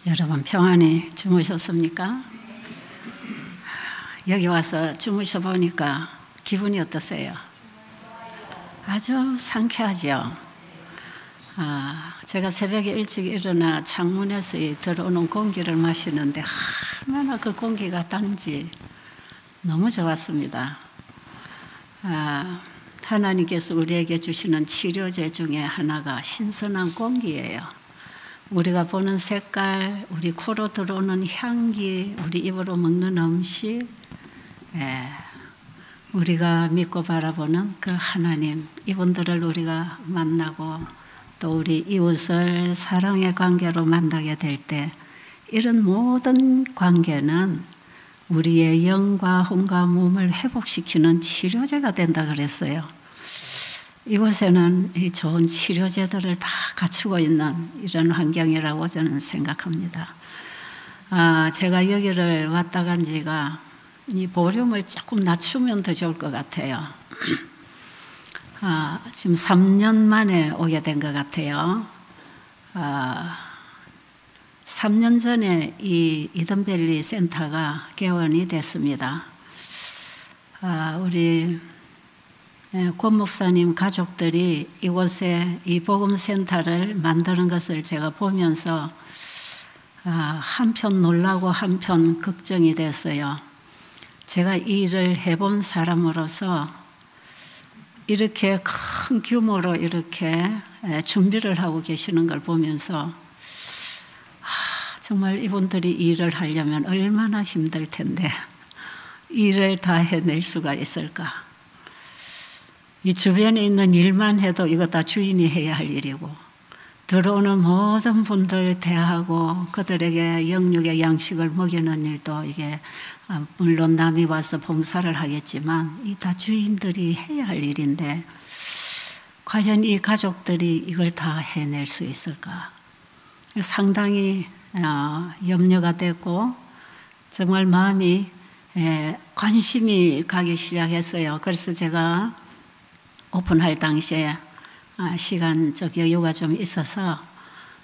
여러분 평안히 주무셨습니까? 여기 와서 주무셔 보니까 기분이 어떠세요? 아주 상쾌하죠. 제가 새벽에 일찍 일어나 창문에서 들어오는 공기를 마시는데 얼마나 그 공기가 단지 너무 좋았습니다. 하나님께서 우리에게 주시는 치료제 중에 하나가 신선한 공기예요. 우리가 보는 색깔, 우리 코로 들어오는 향기, 우리 입으로 먹는 음식, 우리가 믿고 바라보는 그 하나님, 이분들을 우리가 만나고 또 우리 이웃을 사랑의 관계로 만나게 될 때 이런 모든 관계는 우리의 영과 혼과 몸을 회복시키는 치료제가 된다 그랬어요. 이곳에는 이 좋은 치료제들을 다 갖추고 있는 이런 환경이라고 저는 생각합니다. 제가 여기를 왔다 간 지가 이 볼륨을 조금 낮추면 더 좋을 것 같아요. 지금 3년 만에 오게 된 것 같아요. 3년 전에 이 이든밸리 센터가 개원이 됐습니다. 우리 권 목사님 가족들이 이곳에 이 복음센터를 만드는 것을 제가 보면서 한편 놀라고 한편 걱정이 됐어요. 제가 이 일을 해본 사람으로서 이렇게 큰 규모로 이렇게 준비를 하고 계시는 걸 보면서 정말 이분들이 이 일을 하려면 얼마나 힘들 텐데 이 일을 다 해낼 수가 있을까? 이 주변에 있는 일만 해도 이거 다 주인이 해야 할 일이고 들어오는 모든 분들 대하고 그들에게 영육의 양식을 먹이는 일도 이게 물론 남이 와서 봉사를 하겠지만 이 다 주인들이 해야 할 일인데 과연 이 가족들이 이걸 다 해낼 수 있을까? 상당히 염려가 됐고 정말 마음이 관심이 가기 시작했어요. 그래서 제가 오픈할 당시에 시간적 여유가 좀 있어서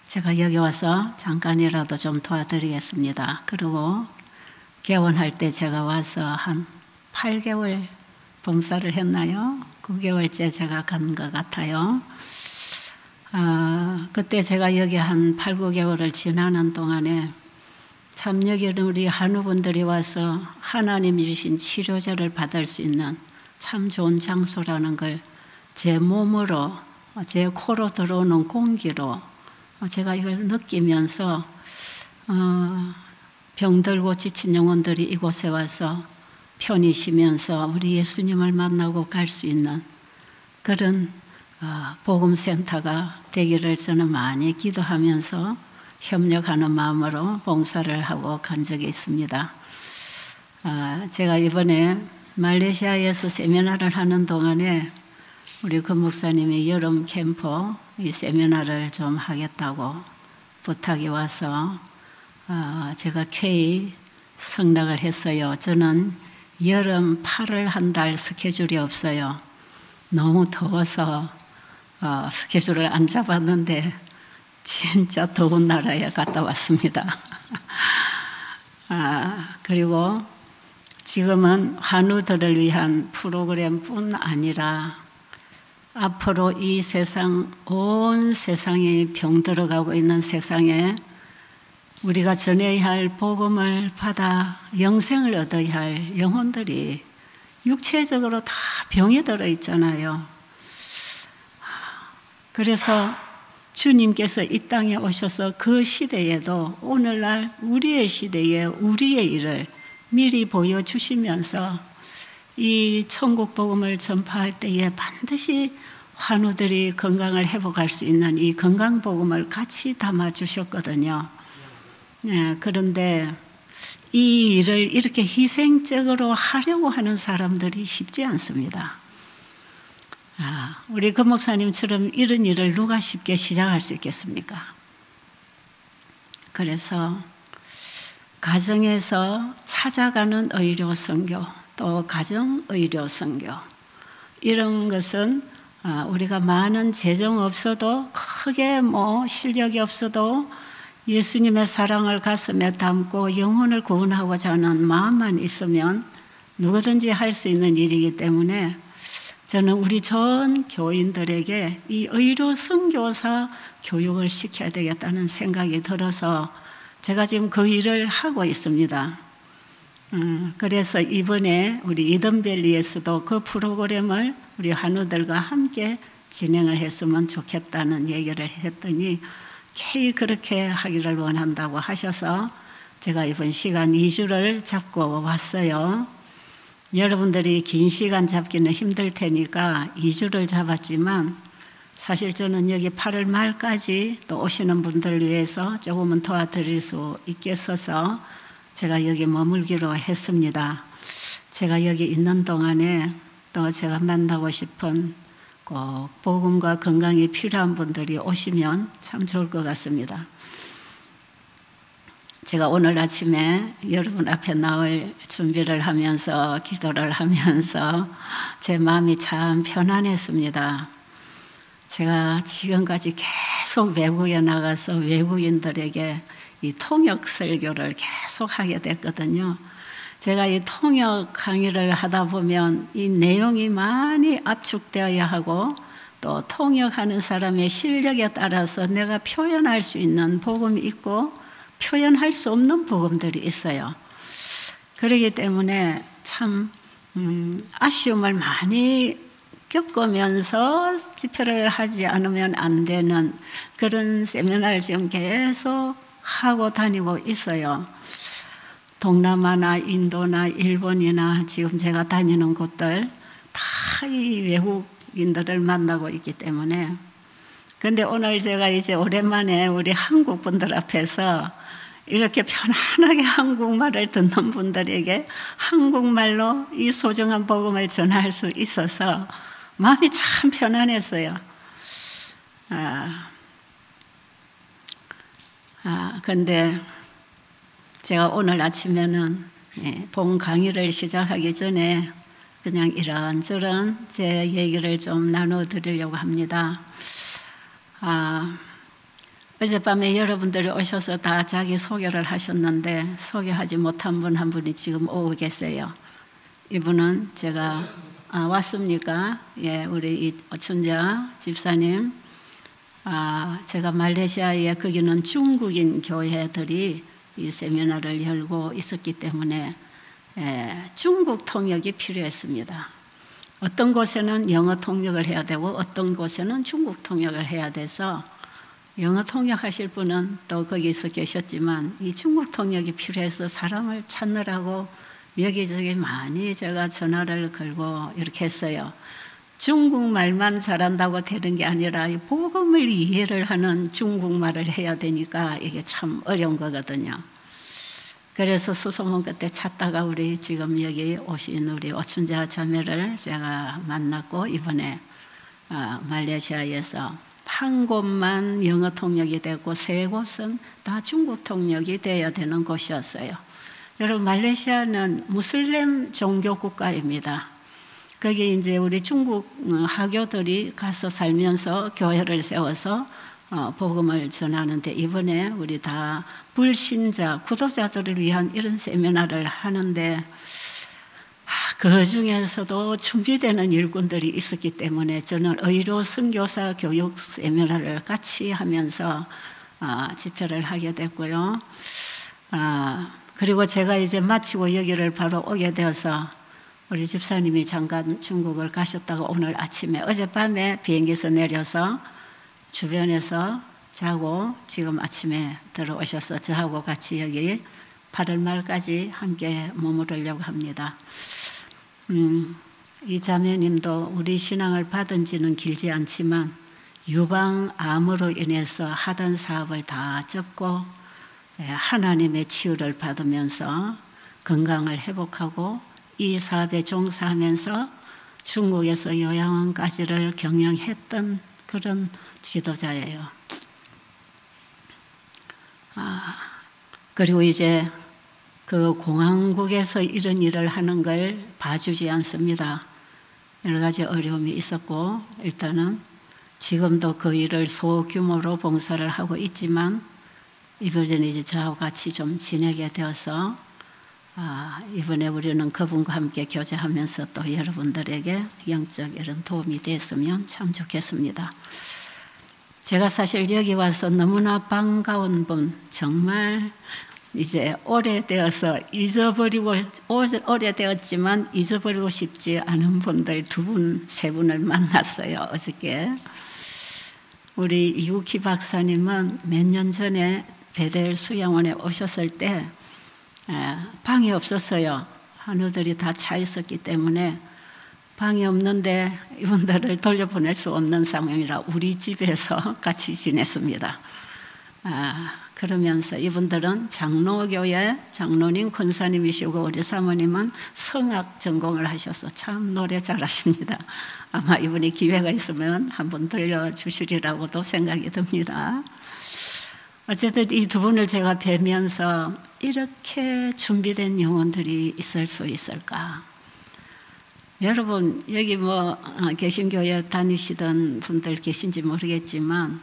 제가 여기 와서 잠깐이라도 좀 도와드리겠습니다. 그리고 개원할 때 제가 와서 한 8개월 봉사를 했나요? 9개월째 제가 간 것 같아요. 그때 제가 여기 한 8, 9개월을 지나는 동안에 참 여기는 우리 한우분들이 와서 하나님이 주신 치료제를 받을 수 있는 참 좋은 장소라는 걸 제 몸으로, 제 코로 들어오는 공기로 제가 이걸 느끼면서 병들고 지친 영혼들이 이곳에 와서 편히 쉬면서 우리 예수님을 만나고 갈 수 있는 그런 복음센터가 되기를 저는 많이 기도하면서 협력하는 마음으로 봉사를 하고 간 적이 있습니다. 제가 이번에 말레이시아에서 세미나를 하는 동안에 우리 권 목사님이 여름 캠프 이 세미나를 좀 하겠다고 부탁이 와서 제가 K 승낙을 했어요. 저는 여름 8월 한 달 스케줄이 없어요. 너무 더워서 스케줄을 안 잡았는데 진짜 더운 나라에 갔다 왔습니다. 그리고 지금은 환우들을 위한 프로그램뿐 아니라 앞으로 이 세상, 온 세상이 병들어가고 있는 세상에 우리가 전해야 할 복음을 받아 영생을 얻어야 할 영혼들이 육체적으로 다 병이 들어 있잖아요. 그래서 주님께서 이 땅에 오셔서 그 시대에도 오늘날 우리의 시대에 우리의 일을 미리 보여주시면서 이 천국 복음을 전파할 때에 반드시 환우들이 건강을 회복할 수 있는 이 건강 복음을 같이 담아 주셨거든요. 그런데 이 일을 이렇게 희생적으로 하려고 하는 사람들이 쉽지 않습니다. 우리 권 목사님처럼 이런 일을 누가 쉽게 시작할 수 있겠습니까? 그래서 가정에서 찾아가는 의료 선교, 또 가정 의료 선교 이런 것은 우리가 많은 재정 없어도 크게 실력이 없어도 예수님의 사랑을 가슴에 담고 영혼을 구원하고자 하는 마음만 있으면 누구든지 할 수 있는 일이기 때문에 저는 우리 전 교인들에게 이 의료 선교사 교육을 시켜야 되겠다는 생각이 들어서 제가 지금 그 일을 하고 있습니다. 그래서 이번에 우리 이든밸리에서도 그 프로그램을 우리 환우들과 함께 진행을 했으면 좋겠다는 얘기를 했더니 개의 그렇게 하기를 원한다고 하셔서 제가 이번 시간 2주를 잡고 왔어요. 여러분들이 긴 시간 잡기는 힘들 테니까 2주를 잡았지만 사실 저는 여기 8월 말까지 또 오시는 분들을 위해서 조금은 도와드릴 수 있겠어서 제가 여기 머물기로 했습니다. 제가 여기 있는 동안에 또 제가 만나고 싶은 꼭 복음과 건강이 필요한 분들이 오시면 참 좋을 것 같습니다. 제가 오늘 아침에 여러분 앞에 나올 준비를 하면서 기도를 하면서 제 마음이 참 편안했습니다. 제가 지금까지 계속 외국에 나가서 외국인들에게 이 통역 설교를 계속 하게 됐거든요. 제가 이 통역 강의를 하다 보면 이 내용이 많이 압축되어야 하고 또 통역하는 사람의 실력에 따라서 내가 표현할 수 있는 복음이 있고 표현할 수 없는 복음들이 있어요. 그렇기 때문에 참 아쉬움을 많이 겪으면서 집회를 하지 않으면 안 되는 그런 세미나를 지금 계속 하고 다니고 있어요. 동남아나 인도나 일본이나 지금 제가 다니는 곳들 다 이 외국인들을 만나고 있기 때문에 근데 오늘 제가 이제 오랜만에 우리 한국 분들 앞에서 이렇게 편안하게 한국말을 듣는 분들에게 한국말로 이 소중한 복음을 전할 수 있어서 마음이 참 편안했어요. 근데 제가 오늘 아침에는 본 강의를 시작하기 전에 그냥 이런저런 제 얘기를 좀 나눠드리려고 합니다. 어젯밤에 여러분들이 오셔서 다 자기 소개를 하셨는데 소개하지 못한 분 한 분이 지금 오고 계세요. 이분은 제가 왔습니까? 예, 우리 이 오춘자 집사님. 제가 말레이시아에 거기는 중국인 교회들이 이 세미나를 열고 있었기 때문에 중국 통역이 필요했습니다. 어떤 곳에는 영어 통역을 해야 되고 어떤 곳에는 중국 통역을 해야 돼서 영어 통역하실 분은 또 거기서 계셨지만 이 중국 통역이 필요해서 사람을 찾느라고 여기저기 많이 제가 전화를 걸고 이렇게 했어요. 중국말만 잘한다고 되는 게 아니라 복음을 이해를 하는 중국말을 해야 되니까 이게 참 어려운 거거든요. 그래서 수소문 끝에 찾다가 우리 지금 여기 오신 우리 오춘자 자매를 제가 만났고 이번에 말레이시아에서 한 곳만 영어 통역이 되고 세 곳은 다 중국 통역이 돼야 되는 곳이었어요. 여러분 말레이시아는 무슬림 종교 국가입니다. 거기 이제 우리 중국 하교들이 가서 살면서 교회를 세워서 복음을 전하는데 이번에 우리 다 불신자 구도자들을 위한 이런 세미나를 하는데 그 중에서도 준비되는 일꾼들이 있었기 때문에 저는 의료 선교사 교육 세미나를 같이 하면서 집회를 하게 됐고요. 그리고 제가 이제 마치고 여기를 바로 오게 되어서 우리 집사님이 잠깐 중국을 가셨다가 오늘 아침에 어젯밤에 비행기에서 내려서 주변에서 자고 지금 아침에 들어오셔서 저하고 같이 여기 8월 말까지 함께 머무르려고 합니다. 이 자매님도 우리 신앙을 받은 지는 길지 않지만 유방암으로 인해서 하던 사업을 다 접고 하나님의 치유를 받으면서 건강을 회복하고 이 사업에 종사하면서 중국에서 요양원까지를 경영했던 그런 지도자예요. 그리고 이제 그 공항국에서 이런 일을 하는 걸 봐주지 않습니다. 여러 가지 어려움이 있었고 일단은 지금도 그 일을 소규모로 봉사를 하고 있지만 이번에 이제 저하고 같이 좀 지내게 되어서 이번에 우리는 그분과 함께 교제하면서 또 여러분들에게 영적 이런 도움이 됐으면 참 좋겠습니다. 제가 사실 여기 와서 너무나 반가운 분, 정말 이제 오래되어서 오래되었지만 잊어버리고 싶지 않은 분들 두 분, 세 분을 만났어요, 어저께. 우리 이국희 박사님은 몇 년 전에 베델 수양원에 오셨을 때 방이 없었어요. 한우들이 다 차 있었기 때문에 방이 없는데 이분들을 돌려보낼 수 없는 상황이라 우리 집에서 같이 지냈습니다. 그러면서 이분들은 장로교회 장로님 권사님이시고 우리 사모님은 성악 전공을 하셔서 참 노래 잘하십니다. 아마 이분이 기회가 있으면 한번 들려주시리라고도 생각이 듭니다. 어쨌든 이 두 분을 제가 뵈면서 이렇게 준비된 영혼들이 있을 수 있을까? 여러분 여기 개신교회 다니시던 분들 계신지 모르겠지만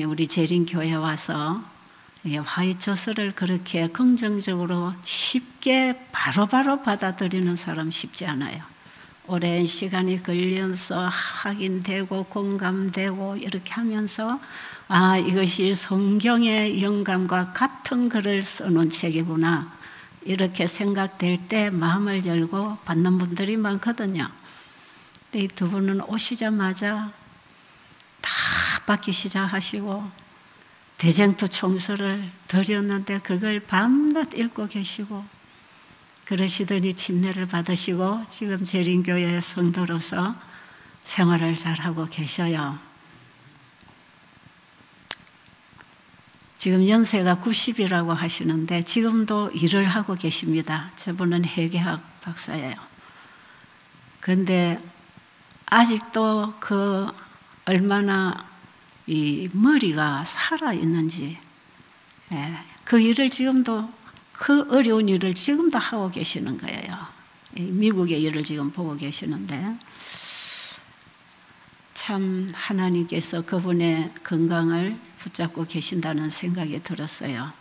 우리 재림교회 와서 화이처스를 그렇게 긍정적으로 쉽게 바로바로 받아들이는 사람 쉽지 않아요. 오랜 시간이 걸려서 확인되고 공감되고 이렇게 하면서 이것이 성경의 영감과 같은 글을 써놓은 책이구나 이렇게 생각될 때 마음을 열고 받는 분들이 많거든요. 근데 이 두 분은 오시자마자 다 받기 시작하시고 대쟁투 총서를 드렸는데 그걸 밤낮 읽고 계시고 그러시더니 침례를 받으시고 지금 재림교회 성도로서 생활을 잘하고 계셔요. 지금 연세가 90이라고 하시는데 지금도 일을 하고 계십니다. 저분은 회계학 박사예요. 그런데 아직도 얼마나 이 머리가 살아있는지 그 일을 지금도 그 어려운 일을 지금도 하고 계시는 거예요. 미국의 일을 지금 보고 계시는데 참 하나님께서 그분의 건강을 붙잡고 계신다는 생각이 들었어요.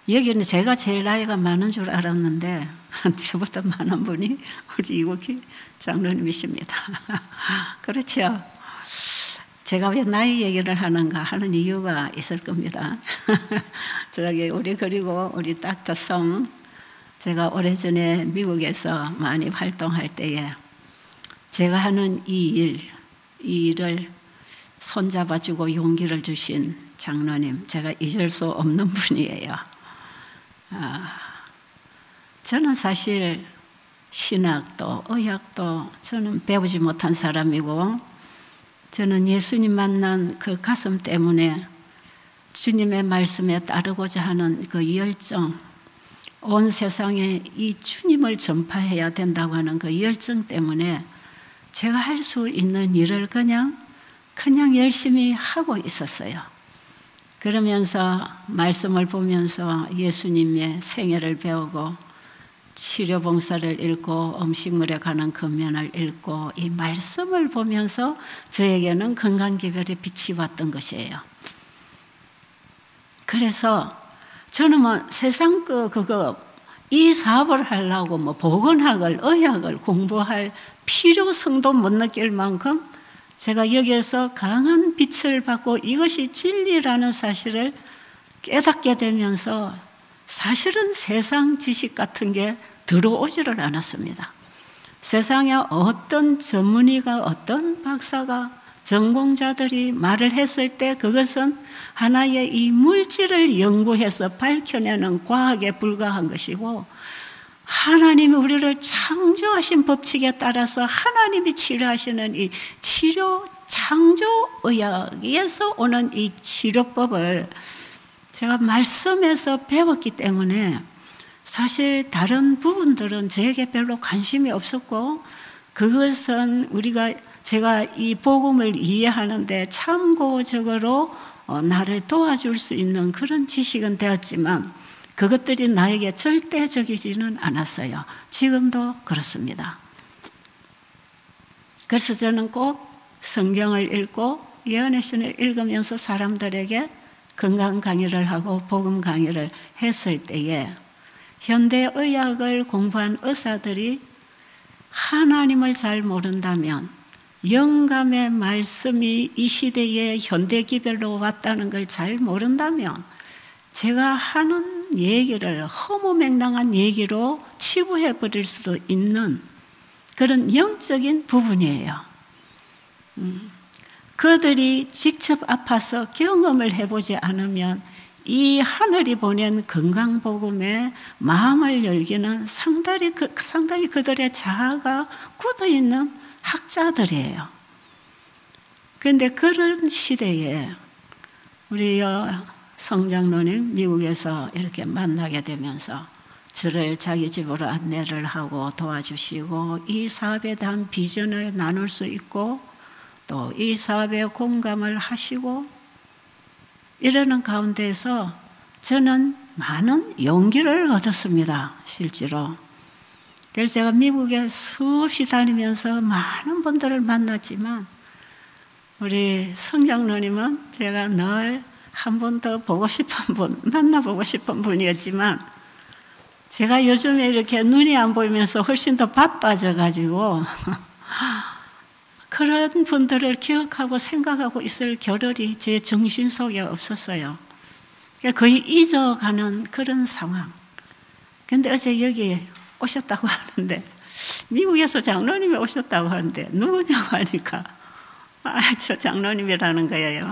여기는 제가 제일 나이가 많은 줄 알았는데 저보다 많은 분이 우리 이국희 장로님이십니다. 그렇죠? 제가 왜 나이 얘기를 하는가 하는 이유가 있을 겁니다. 그리고 우리 닥터 성, 제가 오래전에 미국에서 많이 활동할 때에 제가 하는 이 일을 손잡아주고 용기를 주신 장로님, 제가 잊을 수 없는 분이에요. 저는 사실 신학도 의학도 저는 배우지 못한 사람이고 저는 예수님 만난 그 가슴 때문에 주님의 말씀에 따르고자 하는 그 열정, 온 세상에 이 주님을 전파해야 된다고 하는 그 열정 때문에 제가 할 수 있는 일을 그냥 열심히 하고 있었어요. 그러면서 말씀을 보면서 예수님의 생애를 배우고 치료봉사를 읽고 음식물에 관한 권면을 읽고 이 말씀을 보면서 저에게는 건강기별의 빛이 왔던 것이에요. 그래서 저는 세상 이 사업을 하려고 보건학을 의학을 공부할 필요성도 못 느낄 만큼 제가 여기에서 강한 빛을 받고 이것이 진리라는 사실을 깨닫게 되면서 사실은 세상 지식 같은 게 들어오지를 않았습니다. 세상에 어떤 전문의가 어떤 박사가 전공자들이 말을 했을 때 그것은 하나의 이 물질을 연구해서 밝혀내는 과학에 불과한 것이고 하나님이 우리를 창조하신 법칙에 따라서 하나님이 치료하시는 이 치료 창조의학에서 오는 이 치료법을 제가 말씀에서 배웠기 때문에 사실 다른 부분들은 저에게 별로 관심이 없었고 그것은 제가 이 복음을 이해하는데 참고적으로 나를 도와줄 수 있는 그런 지식은 되었지만 그것들이 나에게 절대적이지는 않았어요. 지금도 그렇습니다. 그래서 저는 꼭 성경을 읽고 예언의 신을 읽으면서 사람들에게 건강 강의를 하고 복음 강의를 했을 때에 현대의학을 공부한 의사들이 하나님을 잘 모른다면, 영감의 말씀이 이 시대에 현대기별로 왔다는 걸 잘 모른다면 제가 하는 얘기를 허무맹랑한 얘기로 치부해버릴 수도 있는 그런 영적인 부분이에요. 그들이 직접 아파서 경험을 해보지 않으면 이 하늘이 보낸 건강복음에 마음을 열기는 상당히 그들의 자아가 굳어있는 학자들이에요. 그런데 그런 시대에 우리 성장로님 미국에서 이렇게 만나게 되면서 저를 자기 집으로 안내를 하고 도와주시고 이 사업에 대한 비전을 나눌 수 있고 또 이 사업에 공감을 하시고 이러는 가운데서 저는 많은 용기를 얻었습니다. 실제로. 그래서 제가 미국에 수없이 다니면서 많은 분들을 만났지만 우리 성장로님은 제가 늘 한 번 더 보고 싶은 분, 만나보고 싶은 분이었지만 제가 요즘에 이렇게 눈이 안 보이면서 훨씬 더 바빠져가지고 그런 분들을 기억하고 생각하고 있을 겨를이 제 정신 속에 없었어요. 거의 잊어가는 그런 상황. 그런데 어제 여기 오셨다고 하는데 미국에서 장로님이 오셨다고 하는데 누구냐고 하니까 저 장로님이라는 거예요.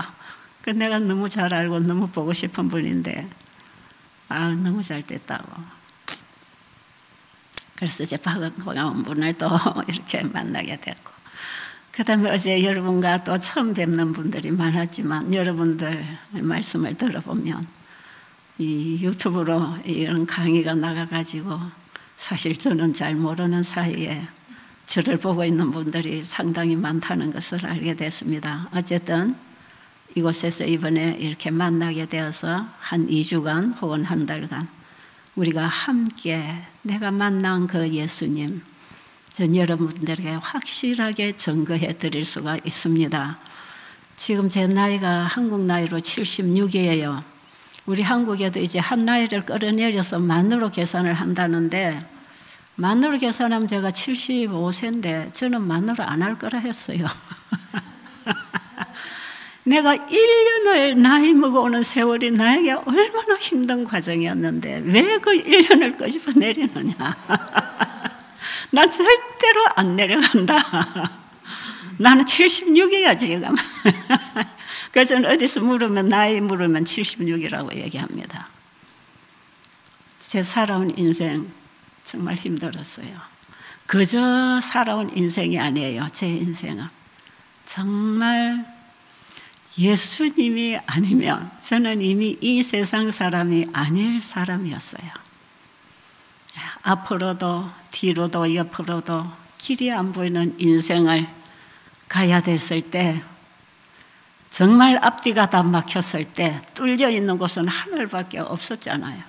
내가 너무 잘 알고 너무 보고 싶은 분인데 너무 잘 됐다고. 그래서 이제 반가운 분을 또 이렇게 만나게 됐고 그 다음에 어제 여러분과 또 처음 뵙는 분들이 많았지만 여러분들 말씀을 들어보면 이 유튜브로 이런 강의가 나가가지고 사실 저는 잘 모르는 사이에 저를 보고 있는 분들이 상당히 많다는 것을 알게 됐습니다. 어쨌든 이곳에서 이번에 이렇게 만나게 되어서 한 2주간 혹은 한 달간 우리가 함께 내가 만난 그 예수님 전 여러분들에게 확실하게 증거해 드릴 수가 있습니다. 지금 제 나이가 한국 나이로 76이에요. 우리 한국에도 이제 한 나이를 끌어내려서 만으로 계산을 한다는데 만으로 계산하면 제가 75세인데 저는 만으로 안 할 거라 했어요. 내가 1년을 나이 먹어오는 세월이 나에게 얼마나 힘든 과정이었는데 왜 그 1년을 끄집어 내리느냐. 난 절대로 안 내려간다. 나는 76이야 지금. 그래서 어디서 물으면 나이 물으면 76이라고 얘기합니다. 제 살아온 인생 정말 힘들었어요. 그저 살아온 인생이 아니에요. 제 인생은 정말 예수님이 아니면 저는 이미 이 세상 사람이 아닐 사람이었어요. 앞으로도 뒤로도 옆으로도 길이 안 보이는 인생을 가야 됐을 때 정말 앞뒤가 다 막혔을 때 뚫려 있는 곳은 하늘밖에 없었잖아요.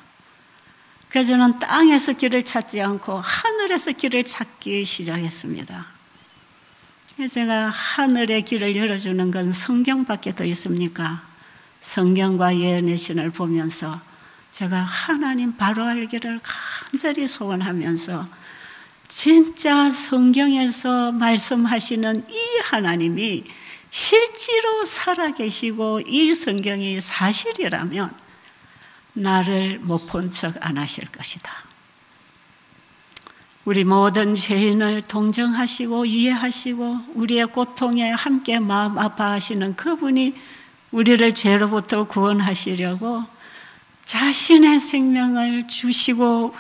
그래서 저는 땅에서 길을 찾지 않고 하늘에서 길을 찾기 시작했습니다. 제가 하늘의 길을 열어주는 건 성경밖에 더 있습니까? 성경과 예언의 신을 보면서 제가 하나님 바로 알기를 간절히 소원하면서 진짜 성경에서 말씀하시는 이 하나님이 실제로 살아계시고 이 성경이 사실이라면 나를 못 본 척 안 하실 것이다. 우리 모든 죄인을 동정하시고 이해하시고 우리의 고통에 함께 마음 아파하시는 그분이 우리를 죄로부터 구원하시려고 자신의 생명을 주시고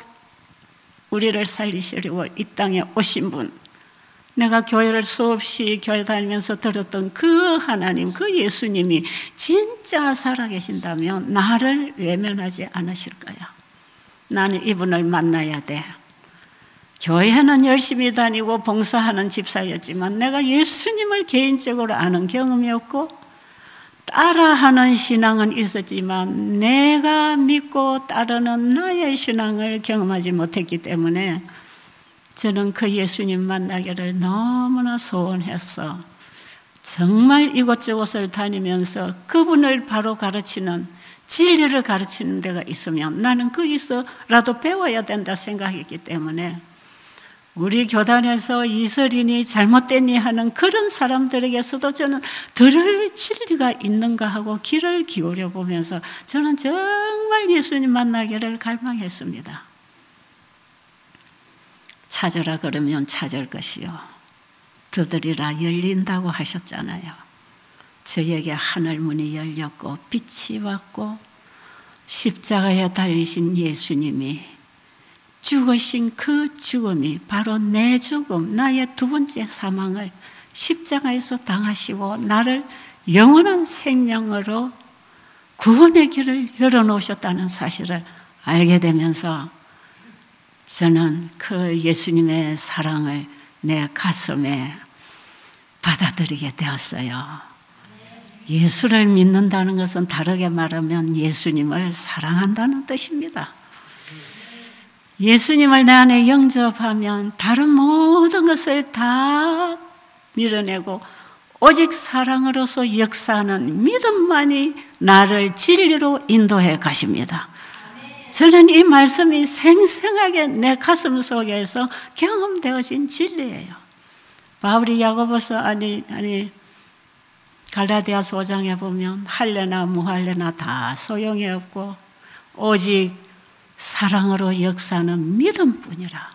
우리를 살리시려고 이 땅에 오신 분, 내가 교회를 수없이 교회 다니면서 들었던 그 하나님, 그 예수님이 진짜 살아계신다면 나를 외면하지 않으실 거야. 나는 이분을 만나야 돼. 교회는 열심히 다니고 봉사하는 집사였지만 내가 예수님을 개인적으로 아는 경험이 없고 따라하는 신앙은 있었지만 내가 믿고 따르는 나의 신앙을 경험하지 못했기 때문에 저는 그 예수님 만나기를 너무나 소원했어. 정말 이곳저곳을 다니면서 그분을 바로 가르치는 진리를 가르치는 데가 있으면 나는 거기서라도 배워야 된다 생각했기 때문에 우리 교단에서 이설인이 잘못됐니 하는 그런 사람들에게서도 저는 들을 진리가 있는가 하고 귀를 기울여 보면서 저는 정말 예수님 만나기를 갈망했습니다. 찾으라 그러면 찾을 것이요 두드리라 열린다고 하셨잖아요. 저에게 하늘문이 열렸고 빛이 왔고 십자가에 달리신 예수님이 죽으신 그 죽음이 바로 내 죽음, 나의 두 번째 사망을 십자가에서 당하시고 나를 영원한 생명으로 구원의 길을 열어놓으셨다는 사실을 알게 되면서 저는 그 예수님의 사랑을 내 가슴에 받아들이게 되었어요. 예수를 믿는다는 것은 다르게 말하면 예수님을 사랑한다는 뜻입니다. 예수님을 내 안에 영접하면 다른 모든 것을 다 밀어내고 오직 사랑으로서 역사하는 믿음만이 나를 진리로 인도해 가십니다. 저는 이 말씀이 생생하게 내 가슴 속에서 경험되어진 진리예요. 바울이 야고보서 갈라디아서 5장에 보면 할례나 무할례나 다 소용이 없고 오직 사랑으로 역사하는 믿음뿐이라.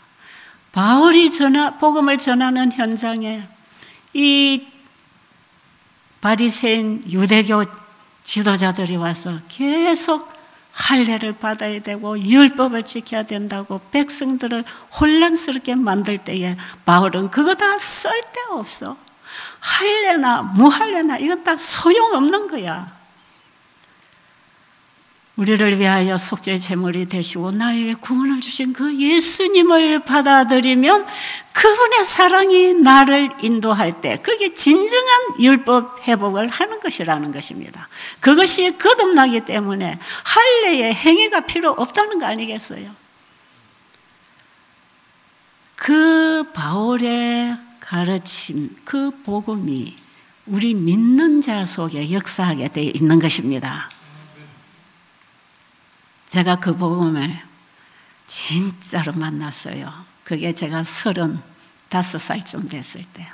바울이 복음을 전하는 현장에 이 바리새인 유대교 지도자들이 와서 계속 할례를 받아야 되고 율법을 지켜야 된다고 백성들을 혼란스럽게 만들 때에 바울은 그거 다 쓸데없어. 할례나 무할례나 이건 다 소용없는 거야. 우리를 위하여 속죄의 제물이 되시고 나에게 구원을 주신 그 예수님을 받아들이면 그분의 사랑이 나를 인도할 때 그게 진정한 율법 회복을 하는 것이라는 것입니다. 그것이 거듭나기 때문에 할례의 행위가 필요 없다는 거 아니겠어요? 그 바울의 가르침, 그 복음이 우리 믿는 자 속에 역사하게 되어 있는 것입니다. 제가 그 복음을 진짜로 만났어요. 그게 제가 35살쯤 됐을 때.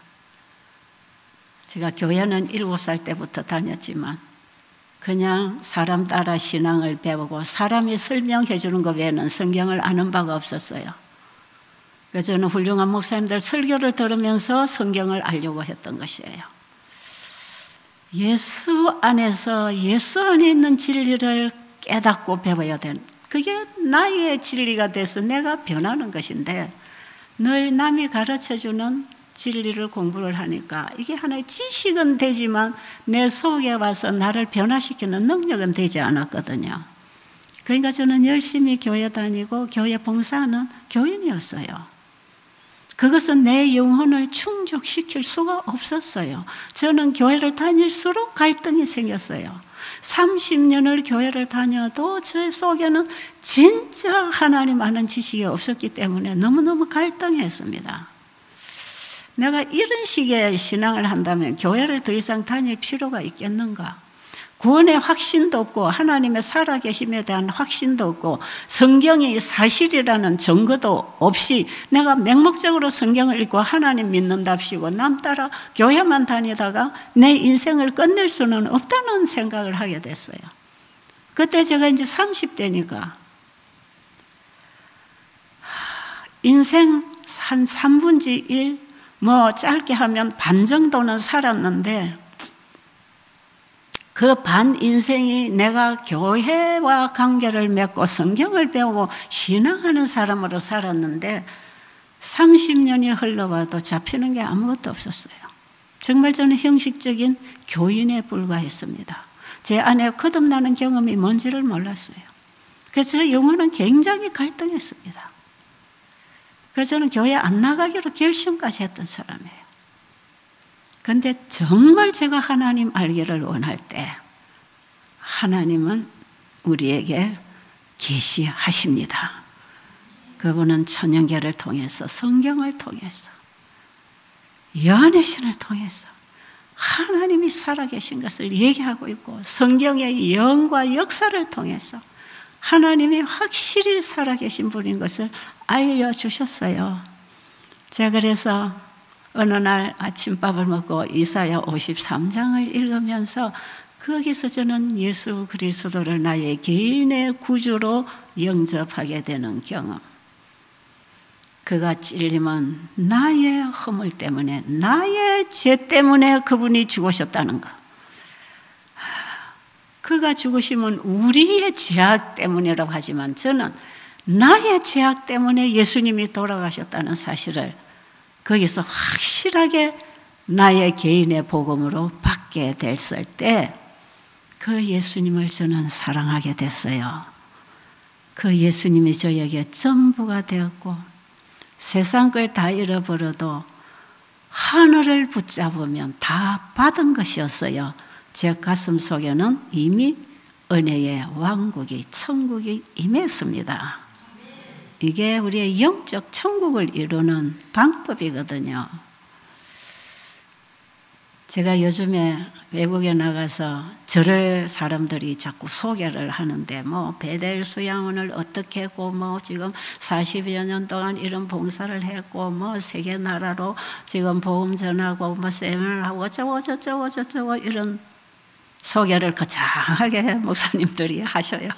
제가 교회는 7살 때부터 다녔지만 그냥 사람 따라 신앙을 배우고 사람이 설명해 주는 것 외에는 성경을 아는 바가 없었어요. 그래서 저는 훌륭한 목사님들 설교를 들으면서 성경을 알려고 했던 것이에요. 예수 안에서 예수 안에 있는 진리를 깨닫고 배워야 되는, 그게 나의 진리가 돼서 내가 변하는 것인데 늘 남이 가르쳐주는 진리를 공부를 하니까 이게 하나의 지식은 되지만 내 속에 와서 나를 변화시키는 능력은 되지 않았거든요. 그러니까 저는 열심히 교회 다니고 교회 봉사하는 교인이었어요. 그것은 내 영혼을 충족시킬 수가 없었어요. 저는 교회를 다닐수록 갈등이 생겼어요. 30년을 교회를 다녀도 제 속에는 진짜 하나님 아는 지식이 없었기 때문에 너무너무 갈등했습니다. 내가 이런 식의 신앙을 한다면 교회를 더 이상 다닐 필요가 있겠는가? 구원의 확신도 없고 하나님의 살아계심에 대한 확신도 없고 성경이 사실이라는 증거도 없이 내가 맹목적으로 성경을 읽고 하나님 믿는답시고 남 따라 교회만 다니다가 내 인생을 끝낼 수는 없다는 생각을 하게 됐어요. 그때 제가 이제 30대니까 인생 한 3분의 1, 뭐 짧게 하면 반 정도는 살았는데 그 반 인생이 내가 교회와 관계를 맺고 성경을 배우고 신앙하는 사람으로 살았는데 30년이 흘러와도 잡히는 게 아무것도 없었어요. 정말 저는 형식적인 교인에 불과했습니다. 제 안에 거듭나는 경험이 뭔지를 몰랐어요. 그래서 영혼은 굉장히 갈등했습니다. 그래서 저는 교회 안 나가기로 결심까지 했던 사람이에요. 그런데 정말 제가 하나님 알기를 원할 때 하나님은 우리에게 계시하십니다. 그분은 천연계를 통해서 성경을 통해서 요한의 신을 통해서 하나님이 살아계신 것을 얘기하고 있고 성경의 영과 역사를 통해서 하나님이 확실히 살아계신 분인 것을 알려주셨어요. 제가 그래서 어느 날 아침밥을 먹고 이사야 53장을 읽으면서 거기서 저는 예수 그리스도를 나의 개인의 구주로 영접하게 되는 경험. 그가 찔림은 나의 허물 때문에, 나의 죄 때문에 그분이 죽으셨다는 것. 그가 죽으심은 우리의 죄악 때문이라고 하지만 저는 나의 죄악 때문에 예수님이 돌아가셨다는 사실을 거기서 확실하게 나의 개인의 복음으로 받게 됐을 때 그 예수님을 저는 사랑하게 됐어요. 그 예수님이 저에게 전부가 되었고 세상 걸 다 잃어버려도 하늘을 붙잡으면 다 받은 것이었어요. 제 가슴 속에는 이미 은혜의 왕국이, 천국이 임했습니다. 이게 우리의 영적 천국을 이루는 방법이거든요. 제가 요즘에 외국에 나가서 저를 사람들이 자꾸 소개를 하는데 뭐 베델 수양원을 어떻게 했고 뭐 지금 40여 년 동안 이런 봉사를 했고 뭐 세계 나라로 지금 복음 전하고 뭐 세미나를 하고 어쩌고 이런 소개를 거창하게 목사님들이 하셔요.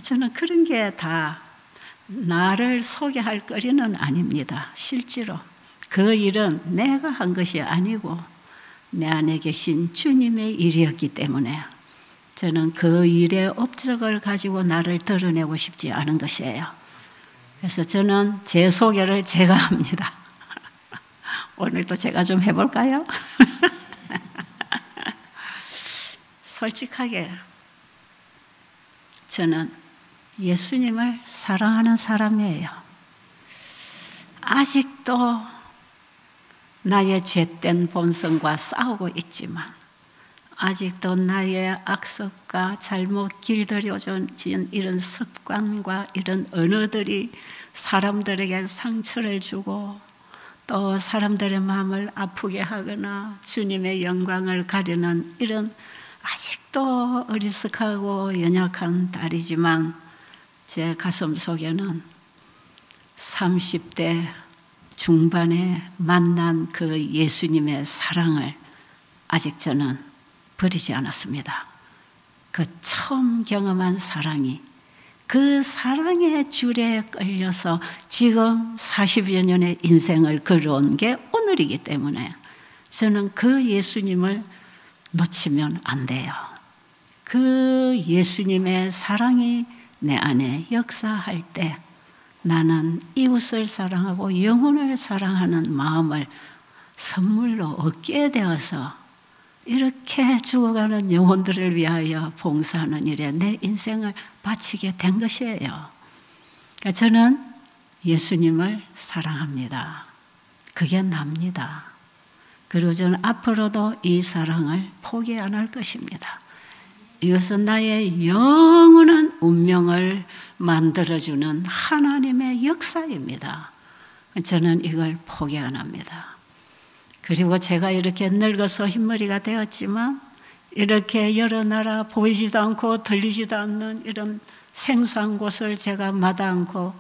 저는 그런 게 다 나를 소개할 거리는 아닙니다. 실제로 그 일은 내가 한 것이 아니고 내 안에 계신 주님의 일이었기 때문에 저는 그 일의 업적을 가지고 나를 드러내고 싶지 않은 것이에요. 그래서 저는 제 소개를 제가 합니다. 오늘도 제가 좀 해볼까요? 솔직하게 저는 예수님을 사랑하는 사람이에요. 아직도 나의 죄된 본성과 싸우고 있지만 아직도 나의 악습과 잘못 길들여진 이런 습관과 이런 언어들이 사람들에게 상처를 주고 또 사람들의 마음을 아프게 하거나 주님의 영광을 가리는 이런 아직도 어리석하고 연약한 딸이지만 제 가슴 속에는 30대 중반에 만난 그 예수님의 사랑을 아직 저는 버리지 않았습니다. 그 처음 경험한 사랑이 그 사랑의 줄에 끌려서 지금 40여 년의 인생을 걸어온 게 오늘이기 때문에 저는 그 예수님을 놓치면 안 돼요. 그 예수님의 사랑이 내 안에 역사할 때 나는 이웃을 사랑하고 영혼을 사랑하는 마음을 선물로 얻게 되어서 이렇게 죽어가는 영혼들을 위하여 봉사하는 일에 내 인생을 바치게 된 것이에요. 그러니까 저는 예수님을 사랑합니다. 그게 납니다. 그리고 저는 앞으로도 이 사랑을 포기 안 할 것입니다. 이것은 나의 영원한 운명을 만들어주는 하나님의 역사입니다. 저는 이걸 포기 안 합니다. 그리고 제가 이렇게 늙어서 흰머리가 되었지만 이렇게 여러 나라 보이지도 않고 들리지도 않는 이런 생소한 곳을 제가 마다 않고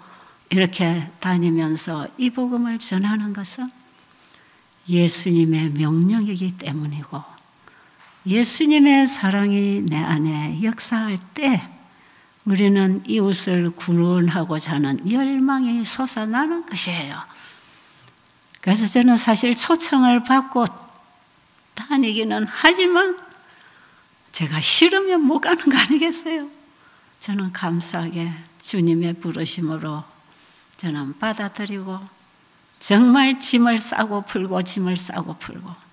이렇게 다니면서 이 복음을 전하는 것은 예수님의 명령이기 때문이고 예수님의 사랑이 내 안에 역사할 때 우리는 이웃을 구원하고자 하는 열망이 솟아나는 것이에요. 그래서 저는 사실 초청을 받고 다니기는 하지만 제가 싫으면 못 가는 거 아니겠어요? 저는 감사하게 주님의 부르심으로 저는 받아들이고 정말 짐을 싸고 풀고 짐을 싸고 풀고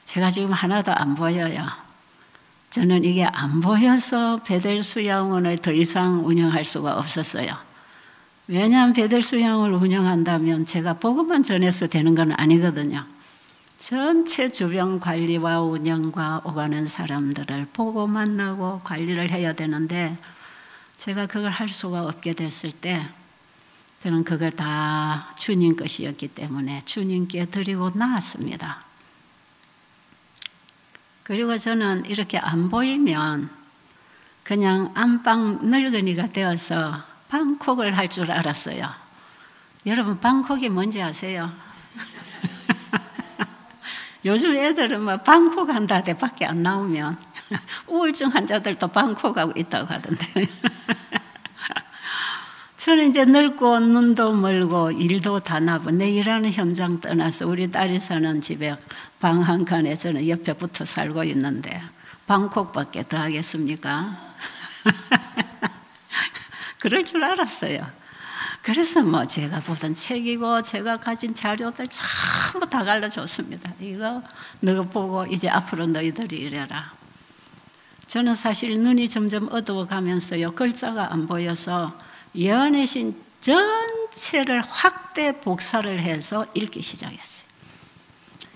제가 지금 하나도 안 보여요. 저는 이게 안 보여서 베델 수양원을 더 이상 운영할 수가 없었어요. 왜냐하면 베델 수양원을 운영한다면 제가 복음만 전해서 되는 건 아니거든요. 전체 주변 관리와 운영과 오가는 사람들을 보고 만나고 관리를 해야 되는데 제가 그걸 할 수가 없게 됐을 때 저는 그걸 다 주님 것이었기 때문에 주님께 드리고 나왔습니다. 그리고 저는 이렇게 안 보이면 그냥 안방 늙은이가 되어서 방콕을 할 줄 알았어요. 여러분, 방콕이 뭔지 아세요? 요즘 애들은 뭐 방콕 한다대 밖에 안 나오면 우울증 환자들도 방콕하고 있다고 하던데. 저는 이제 늙고 눈도 멀고 일도 다 나고 내 일하는 현장 떠나서 우리 딸이 사는 집에 방 한 칸에 저는 옆에 붙어 살고 있는데 방콕밖에 더 하겠습니까? 그럴 줄 알았어요. 그래서 뭐 제가 보던 책이고 제가 가진 자료들 전부 다 갈라줬습니다. 이거 너 보고 이제 앞으로 너희들이 이래라. 저는 사실 눈이 점점 어두워가면서요, 글자가 안 보여서 예언의 신 전체를 확대 복사를 해서 읽기 시작했어요.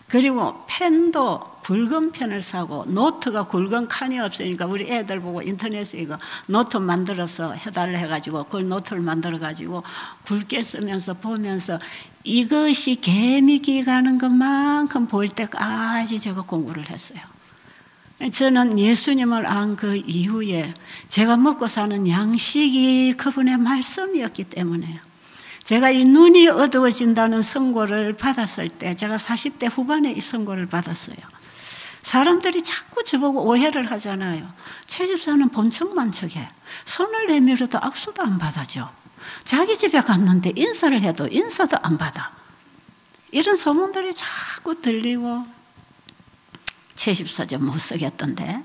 그리고 펜도 굵은 펜을 사고, 노트가 굵은 칸이 없으니까 우리 애들 보고 인터넷에 이거 노트 만들어서 해달라 해가지고 그걸 노트를 만들어가지고 굵게 쓰면서 보면서 이것이 개미기 가는 것만큼 보일 때까지 제가 공부를 했어요. 저는 예수님을 안 그 이후에 제가 먹고 사는 양식이 그분의 말씀이었기 때문에 제가 이 눈이 어두워진다는 선고를 받았을 때, 제가 40대 후반에 이 선고를 받았어요. 사람들이 자꾸 저보고 오해를 하잖아요. 최 집사는 본척만 척해. 손을 내밀어도 악수도 안 받아줘. 자기 집에 갔는데 인사를 해도 인사도 안 받아. 이런 소문들이 자꾸 들리고, 최 집사 좀 못 쓰겠던데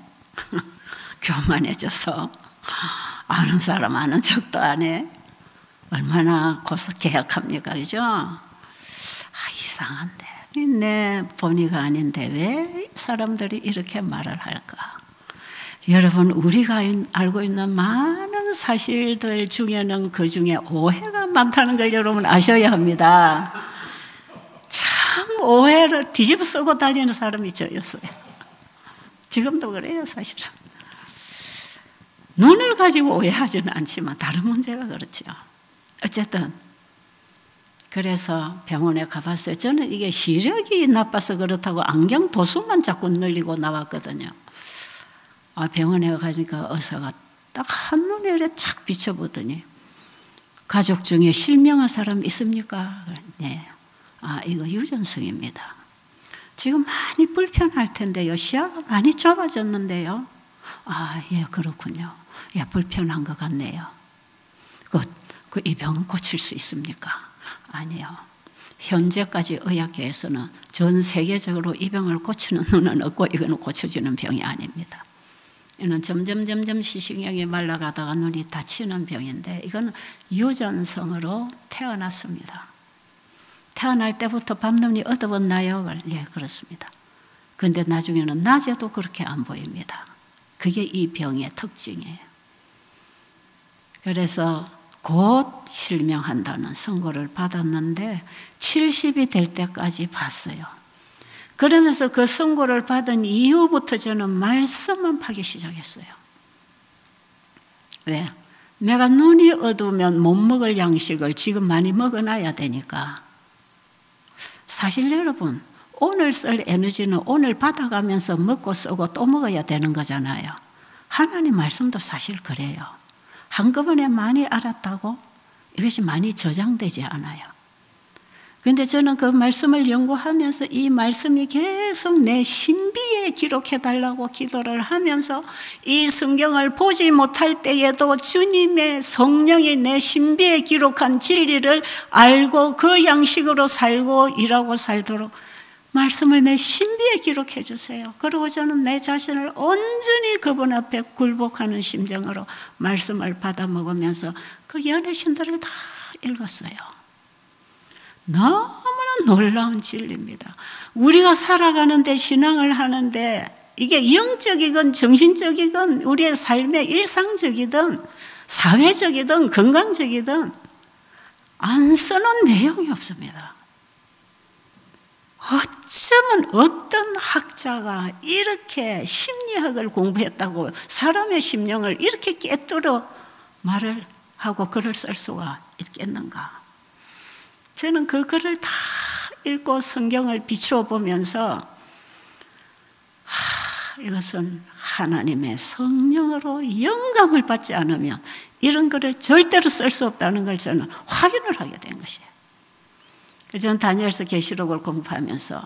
교만해져서 아는 사람 아는 척도 안 해. 얼마나 계약합니까, 그죠? 이상한데, 내 본의가 아닌데 왜 사람들이 이렇게 말을 할까? 여러분, 우리가 알고 있는 많은 사실들 중에는 그 중에 오해가 많다는 걸 여러분 아셔야 합니다. 참 오해를 뒤집어 쓰고 다니는 사람이 저였어요. 지금도 그래요, 사실은. 눈을 가지고 오해하지는 않지만 다른 문제가 그렇죠. 어쨌든 그래서 병원에 가봤어요. 저는 이게 시력이 나빠서 그렇다고 안경 도수만 자꾸 늘리고 나왔거든요. 병원에 가니까 의사가 딱 한눈에 이렇게 착 비춰보더니 가족 중에 실명한 사람 있습니까? 네. 이거 유전성입니다. 지금 많이 불편할 텐데요. 시야가 많이 좁아졌는데요. 예, 그렇군요. 예, 불편한 것 같네요. 이 병은 고칠 수 있습니까? 아니요. 현재까지 의학계에서는 전 세계적으로 이 병을 고치는 눈은 없고 이거는 고쳐지는 병이 아닙니다. 이는 점점 시신경이 말라가다가 눈이 다치는 병인데 이건 유전성으로 태어났습니다. 태어날 때부터 밤눈이 어두웠나요? 예, 그렇습니다. 그런데 나중에는 낮에도 그렇게 안 보입니다. 그게 이 병의 특징이에요. 그래서 곧 실명한다는 선고를 받았는데 70이 될 때까지 봤어요. 그러면서 그 선고를 받은 이후부터 저는 말씀만 파기 시작했어요. 왜? 내가 눈이 어두우면 못 먹을 양식을 지금 많이 먹어놔야 되니까. 사실 여러분, 오늘 쓸 에너지는 오늘 받아가면서 먹고 쓰고 또 먹어야 되는 거잖아요. 하나님 말씀도 사실 그래요. 한꺼번에 많이 알았다고 이것이 많이 저장되지 않아요. 그런데 저는 그 말씀을 연구하면서 이 말씀이 계속 내 신비에 기록해달라고 기도를 하면서 이 성경을 보지 못할 때에도 주님의 성령이 내 신비에 기록한 진리를 알고 그 양식으로 살고 일하고 살도록 말씀을 내 신비에 기록해 주세요. 그리고 저는 내 자신을 온전히 그분 앞에 굴복하는 심정으로 말씀을 받아 먹으면서 그 예언의 신들을 다 읽었어요. 너무나 놀라운 진리입니다. 우리가 살아가는데 신앙을 하는데 이게 영적이건 정신적이건 우리의 삶의 일상적이든 사회적이든 건강적이든 안 쓰는 내용이 없습니다. 어쩌면 어떤 학자가 이렇게 심리학을 공부했다고 사람의 심령을 이렇게 꿰뚫어 말을 하고 글을 쓸 수가 있겠는가? 저는 그 글을 다 읽고 성경을 비추어 보면서 이것은 하나님의 성령으로 영감을 받지 않으면 이런 글을 절대로 쓸 수 없다는 걸 저는 확인을 하게 된 것이에요. 저는 다니엘서 계시록을 공부하면서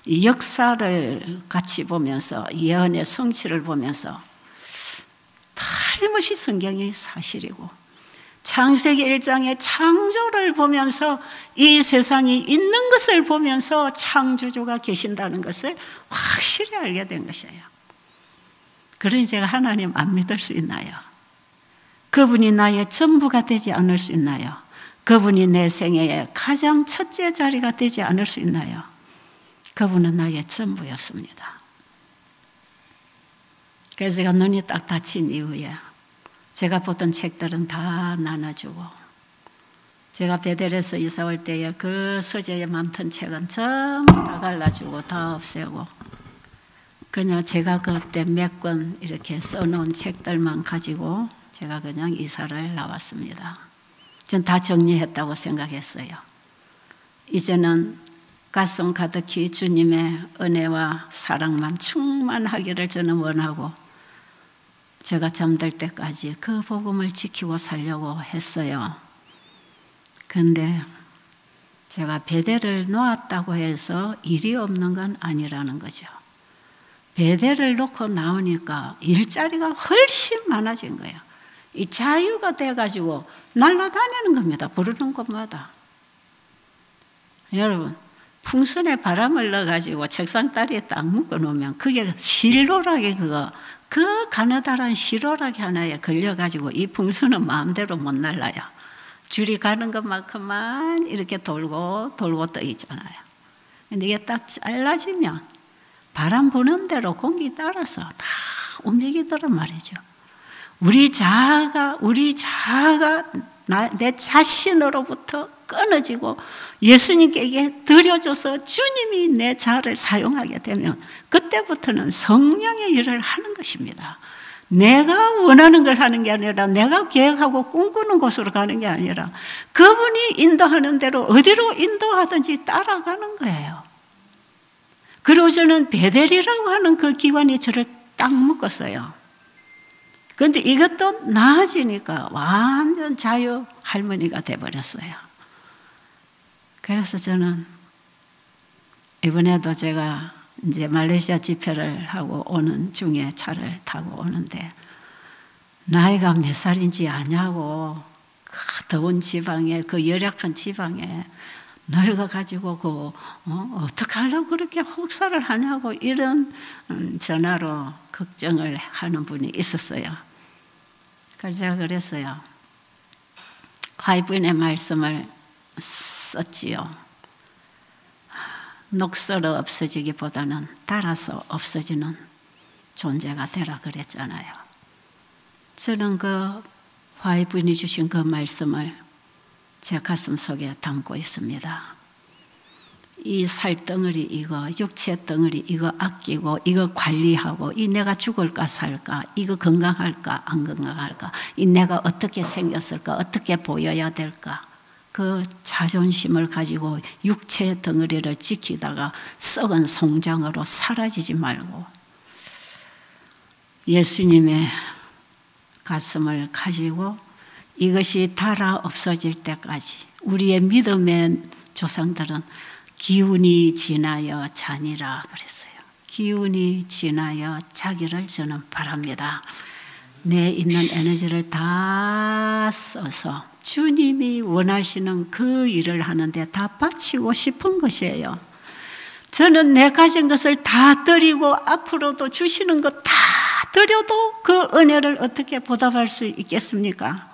이 역사를 같이 보면서 예언의 성취를 보면서 틀림없이 성경이 사실이고 창세기 1장의 창조를 보면서 이 세상이 있는 것을 보면서 창조주가 계신다는 것을 확실히 알게 된 것이에요. 그러니 제가 하나님 안 믿을 수 있나요? 그분이 나의 전부가 되지 않을 수 있나요? 그분이 내 생애의 가장 첫째 자리가 되지 않을 수 있나요? 그분은 나의 전부였습니다. 그래서 제가 눈이 딱 닫힌 이후에 제가 보던 책들은 다 나눠주고, 제가 베델에서 이사 올 때에 그 서재에 많던 책은 전부 다 갈라주고 다 없애고, 그냥 제가 그때 몇 권 이렇게 써놓은 책들만 가지고 제가 그냥 이사를 나왔습니다. 전 다 정리했다고 생각했어요. 이제는 가슴 가득히 주님의 은혜와 사랑만 충만하기를 저는 원하고, 제가 잠들 때까지 그 복음을 지키고 살려고 했어요. 그런데 제가 베델을 놓았다고 해서 일이 없는 건 아니라는 거죠. 베델을 놓고 나오니까 일자리가 훨씬 많아진 거예요. 이 자유가 돼가지고 날아다니는 겁니다. 부르는 곳마다. 여러분, 풍선에 바람을 넣어가지고 책상 다리에 딱 묶어놓으면 그게 실로락이 그 가느다란 실로락이 하나에 걸려가지고 이 풍선은 마음대로 못 날라요. 줄이 가는 것만큼만 이렇게 돌고 떠 있잖아요. 근데 이게 딱 잘라지면 바람 부는 대로 공기 따라서 다 움직이더란 말이죠. 우리 자아가 내 자신으로부터 끊어지고 예수님께 드려져서 주님이 내 자아를 사용하게 되면 그때부터는 성령의 일을 하는 것입니다. 내가 원하는 걸 하는 게 아니라 내가 계획하고 꿈꾸는 곳으로 가는 게 아니라 그분이 인도하는 대로 어디로 인도하든지 따라가는 거예요. 그리고 저는 베델이라고 하는 그 기관이 저를 딱 묶었어요. 그런데 이것도 나아지니까 완전 자유 할머니가 돼버렸어요. 그래서 저는 이번에도 제가 이제 말레이시아 집회를 하고 오는 중에 차를 타고 오는데 나이가 몇 살인지 아냐고 그 더운 지방에 그 열악한 지방에 늙어가지고 어떻게 하려고 그렇게 혹사를 하냐고 이런 전화로 걱정을 하는 분이 있었어요. 그래서 제가 그랬어요. 화이부인의 말씀을 썼지요. 녹슬어 없어지기보다는 따라서 없어지는 존재가 되라 그랬잖아요. 저는 그 화이부인이 주신 그 말씀을 제 가슴 속에 담고 있습니다. 이 살덩어리 이거 육체 덩어리 이거 아끼고 이거 관리하고 이 내가 죽을까 살까 이거 건강할까 안 건강할까 이 내가 어떻게 생겼을까 어떻게 보여야 될까 그 자존심을 가지고 육체 덩어리를 지키다가 썩은 송장으로 사라지지 말고 예수님의 가슴을 가지고 이것이 닳아 없어질 때까지 우리의 믿음의 조상들은 기운이 지나여 자니라 그랬어요. 기운이 지나여 자기를 저는 바랍니다. 내 있는 에너지를 다 써서 주님이 원하시는 그 일을 하는데 다 바치고 싶은 것이에요. 저는 내 가진 것을 다 드리고 앞으로도 주시는 것 다 드려도 그 은혜를 어떻게 보답할 수 있겠습니까?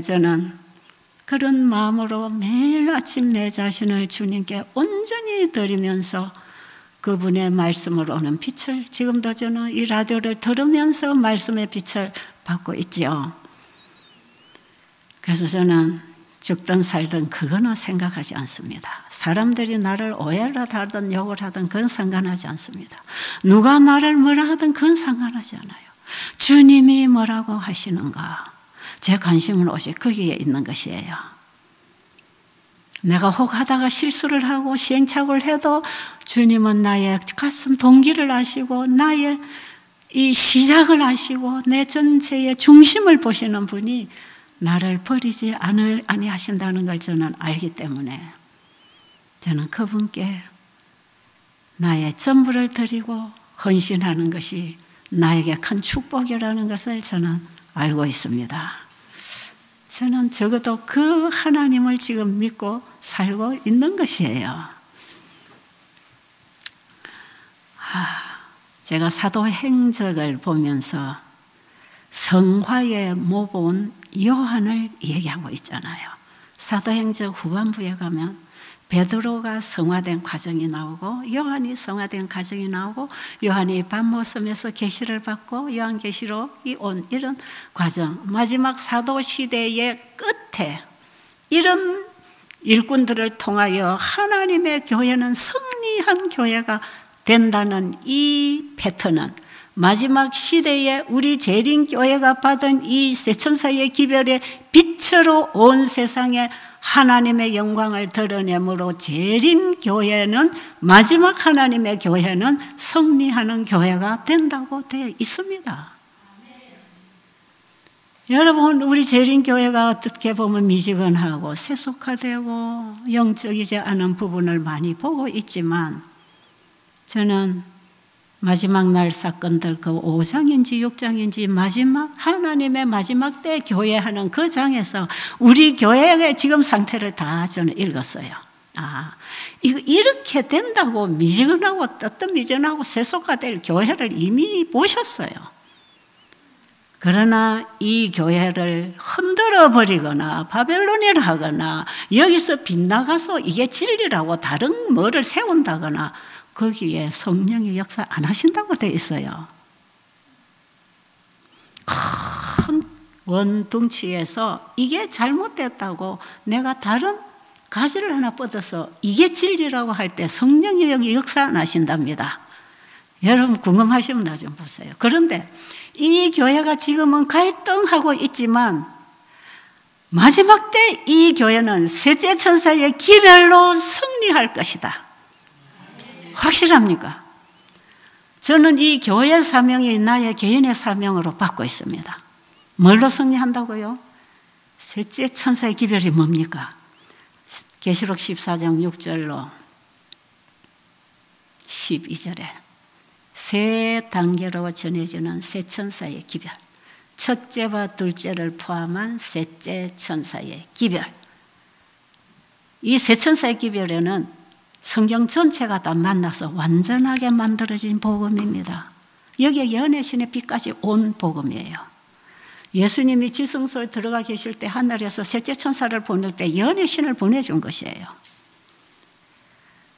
저는 그런 마음으로 매일 아침 내 자신을 주님께 온전히 드리면서 그분의 말씀으로 오는 빛을 지금도 저는 이 라디오를 들으면서 말씀의 빛을 받고 있죠. 그래서 저는 죽든 살든 그거는 생각하지 않습니다. 사람들이 나를 오해를 하든 욕을 하든 그건 상관하지 않습니다. 누가 나를 뭐라 하든 그건 상관하지 않아요. 주님이 뭐라고 하시는가 제 관심은 오직 거기에 있는 것이에요. 내가 혹 하다가 실수를 하고 시행착오를 해도 주님은 나의 가슴 동기를 아시고 나의 이 시작을 하시고 내 전체의 중심을 보시는 분이 나를 버리지 아니하신다는 걸 저는 알기 때문에 저는 그분께 나의 전부를 드리고 헌신하는 것이 나에게 큰 축복이라는 것을 저는 알고 있습니다. 저는 적어도 그 하나님을 지금 믿고 살고 있는 것이에요. 제가 사도행적을 보면서 성화에 모본 요한을 얘기하고 있잖아요. 사도행적 후반부에 가면 베드로가 성화된 과정이 나오고 요한이 성화된 과정이 나오고 요한이 patmos섬에서 계시를 받고 요한계시록이 온 이런 과정, 마지막 사도시대의 끝에 이런 일꾼들을 통하여 하나님의 교회는 승리한 교회가 된다는 이 패턴은 마지막 시대에 우리 재림교회가 받은 이 세천사의 기별의 빛으로 온 세상에 하나님의 영광을 드러내므로 재림교회는 마지막 하나님의 교회는 승리하는 교회가 된다고 되어 있습니다. 여러분, 우리 재림교회가 어떻게 보면 미지근하고 세속화되고 영적이지 않은 부분을 많이 보고 있지만 저는 마지막 날 사건들 그 5장인지 6장인지 마지막 하나님의 마지막 때 교회하는 그 장에서 우리 교회의 지금 상태를 다 저는 읽었어요. 이거 이렇게 된다고 미지근하고 뜨뜻미지근하고 세속화될 교회를 이미 보셨어요. 그러나 이 교회를 흔들어 버리거나 바벨론이라 하거나 여기서 빗나가서 이게 진리라고 다른 뭐를 세운다거나 거기에 성령의 역사 안 하신다고 되어 있어요. 큰 원둥치에서 이게 잘못됐다고 내가 다른 가지를 하나 뻗어서 이게 진리라고 할 때 성령의 역사 안 하신답니다. 여러분 궁금하시면 나 좀 보세요. 그런데 이 교회가 지금은 갈등하고 있지만 마지막 때 이 교회는 셋째 천사의 기별로 승리할 것이다. 확실합니까? 저는 이 교회 사명이 나의 개인의 사명으로 받고 있습니다. 뭘로 승리한다고요? 셋째 천사의 기별이 뭡니까? 계시록 14장 6절로 12절에 세 단계로 전해지는 세 천사의 기별, 첫째와 둘째를 포함한 셋째 천사의 기별. 이 세 천사의 기별에는 성경 전체가 다 만나서 완전하게 만들어진 복음입니다. 여기에 연애신의 빛까지 온 복음이에요. 예수님이 지성소에 들어가 계실 때 하늘에서 셋째 천사를 보낼 때 연애신을 보내준 것이에요.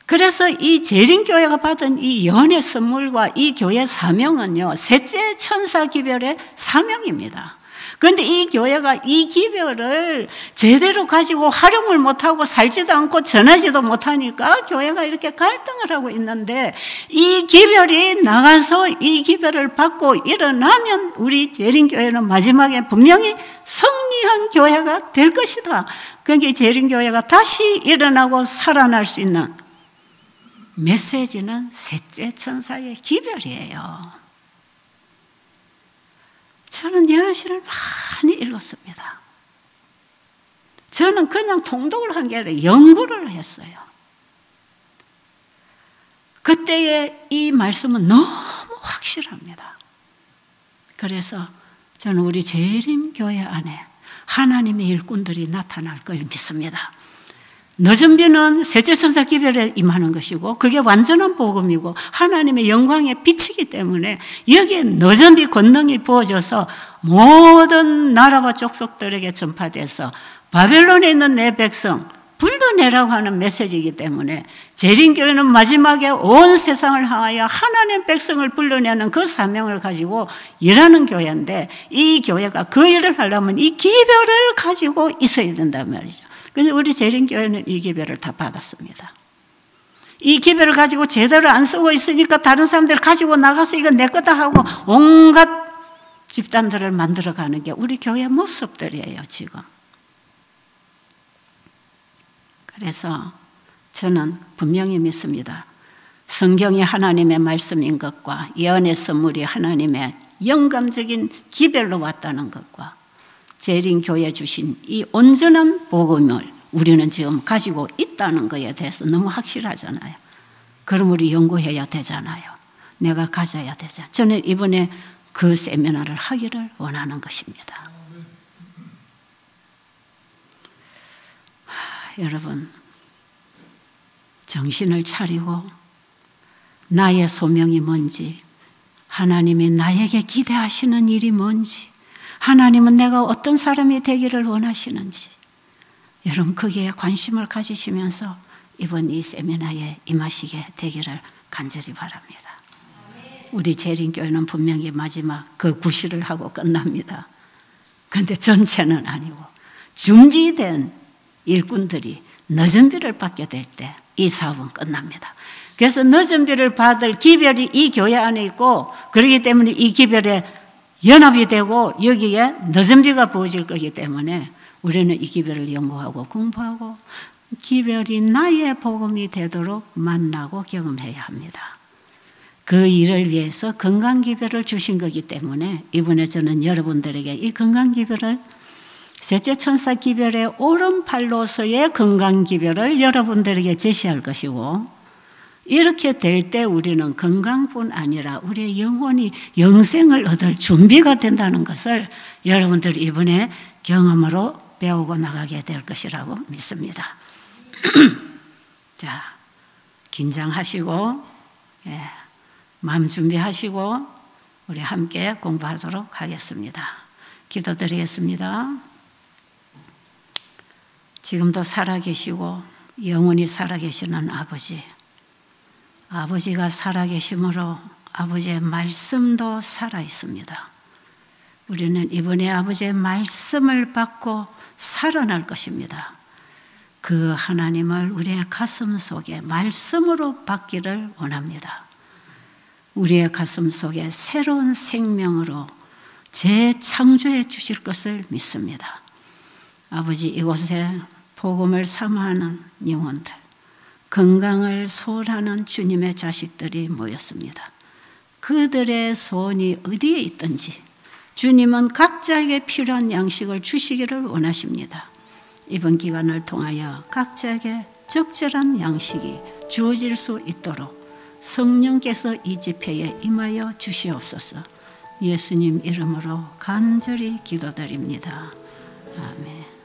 그래서 이 재림교회가 받은 이 연애 선물과 이 교회 사명은요, 셋째 천사 기별의 사명입니다. 그런데 이 교회가 이 기별을 제대로 가지고 활용을 못하고 살지도 않고 전하지도 못하니까 교회가 이렇게 갈등을 하고 있는데 이 기별이 나가서 이 기별을 받고 일어나면 우리 재림교회는 마지막에 분명히 승리한 교회가 될 것이다. 그러니까 재림교회가 다시 일어나고 살아날 수 있는 메시지는 셋째 천사의 기별이에요. 저는 연애신을 많이 읽었습니다. 저는 그냥 통독을 한 게 아니라 연구를 했어요. 그때의 이 말씀은 너무 확실합니다. 그래서 저는 우리 재림교회 안에 하나님의 일꾼들이 나타날 걸 믿습니다. 늦은 비는 셋째 천사 기별에 임하는 것이고 그게 완전한 복음이고 하나님의 영광의 빛이기 때문에 여기에 늦은 비 권능이 부어져서 모든 나라와 족속들에게 전파돼서 바벨론에 있는 내 백성 불러내라고 하는 메시지이기 때문에 재림교회는 마지막에 온 세상을 향하여 하나님 백성을 불러내는 그 사명을 가지고 일하는 교회인데 이 교회가 그 일을 하려면 이 기별을 가지고 있어야 된단 말이죠. 그런데 우리 재림교회는 이 기별을 다 받았습니다. 이 기별을 가지고 제대로 안 쓰고 있으니까 다른 사람들 가지고 나가서 이거 내 거다 하고 온갖 집단들을 만들어가는 게 우리 교회 모습들이에요 지금. 그래서 저는 분명히 믿습니다. 성경이 하나님의 말씀인 것과 예언의 선물이 하나님의 영감적인 기별로 왔다는 것과 재림교회 주신 이 온전한 복음을 우리는 지금 가지고 있다는 것에 대해서 너무 확실하잖아요. 그럼 우리 연구해야 되잖아요. 내가 가져야 되잖아요. 저는 이번에 그 세미나를 하기를 원하는 것입니다. 여러분, 정신을 차리고 나의 소명이 뭔지, 하나님이 나에게 기대하시는 일이 뭔지, 하나님은 내가 어떤 사람이 되기를 원하시는지, 여러분 거기에 관심을 가지시면서 이번 이 세미나에 임하시게 되기를 간절히 바랍니다. 우리 재림교회는 분명히 마지막 그 구실을 하고 끝납니다. 그런데 전체는 아니고 준비된 일꾼들이 늦은 비를 받게 될 때 이 사업은 끝납니다. 그래서 늦은 비를 받을 기별이 이 교회 안에 있고, 그렇기 때문에 이 기별에 연합이 되고 여기에 늦은 비가 부어질 거기 때문에 우리는 이 기별을 연구하고 공부하고 기별이 나의 복음이 되도록 만나고 경험해야 합니다. 그 일을 위해서 건강기별을 주신 거기 때문에 이번에 저는 여러분들에게 이 건강기별을 셋째 천사 기별의 오른팔로서의 건강기별을 여러분들에게 제시할 것이고, 이렇게 될 때 우리는 건강뿐 아니라 우리의 영혼이 영생을 얻을 준비가 된다는 것을 여러분들이 이번에 경험으로 배우고 나가게 될 것이라고 믿습니다. 자, 긴장하시고 마음 준비하시고 우리 함께 공부하도록 하겠습니다. 기도드리겠습니다. 지금도 살아계시고 영원히 살아계시는 아버지, 아버지가 살아계심으로 아버지의 말씀도 살아있습니다. 우리는 이번에 아버지의 말씀을 받고 살아날 것입니다. 그 하나님을 우리의 가슴 속에 말씀으로 받기를 원합니다. 우리의 가슴 속에 새로운 생명으로 재창조해 주실 것을 믿습니다. 아버지, 이곳에 복음을 사모하는 영혼들, 건강을 소원하는 주님의 자식들이 모였습니다. 그들의 소원이 어디에 있든지 주님은 각자에게 필요한 양식을 주시기를 원하십니다. 이번 기간을 통하여 각자에게 적절한 양식이 주어질 수 있도록 성령께서 이 집회에 임하여 주시옵소서. 예수님 이름으로 간절히 기도드립니다. 아멘.